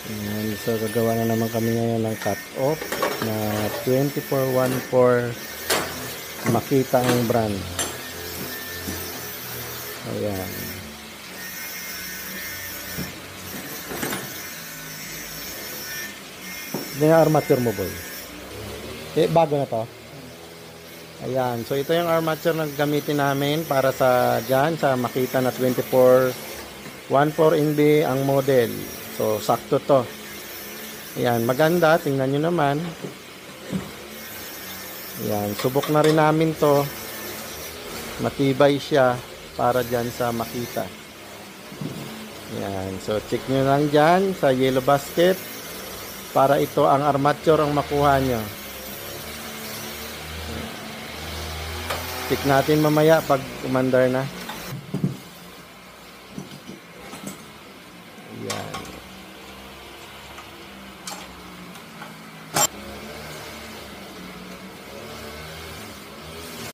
Ayan, so gagawa na naman kami ngayon ng cut off na 2414 Makita ang brand. Ayan. Ito yung armature mo, boy. Bago na to. Ayan, so ito yung armature na gamitin namin para sa dyan, sa Makita na 2414NB ang model. So, sakto to. Ayan, maganda. Tingnan nyo naman. Ayan, subok na rin namin to. Matibay siya para dyan sa Makita. Ayan, so check nyo lang dyan sa yellow basket para ito ang armature ang makuha nyo. Check natin mamaya pag umandar na.